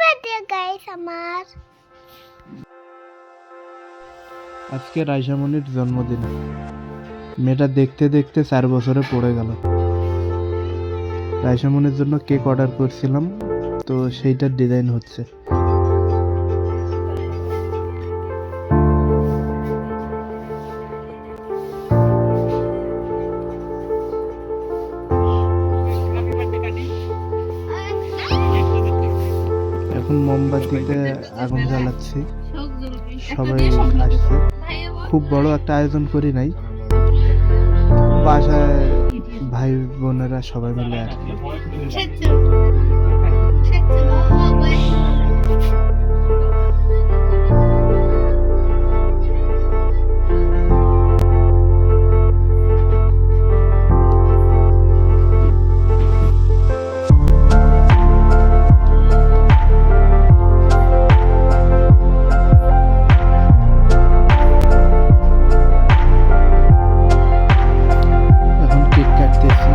Birthday guys আমার। আজকে রাইসামণির জন্মদিন। মেয়েটা দেখতে দেখতে 4 বছরে পড়ে গেল। রাইসামণির জন্য কেক অর্ডার করছিলাম, তো সেইটার ডিজাইন হচ্ছে। এখন মোমবাতিতে আগুন জ্বালাচ্ছি, সবাই আসছে। খুব বড় একটা আয়োজন করি নাই, বাসায় ভাই বোনেরা সবাই মিলে আর কি। এখন কেক কাটতেছি।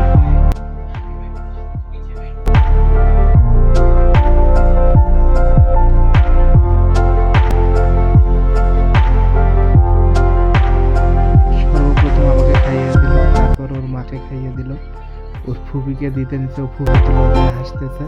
সর্বপ্রথম আমাকে খাইয়ে দিল, তারপর ওর মাকে খাইয়ে দিল, ওর ফুপিকে দিতে নিচ্ছে, ও ফুপি তো লজ্জায় হাসতেছে।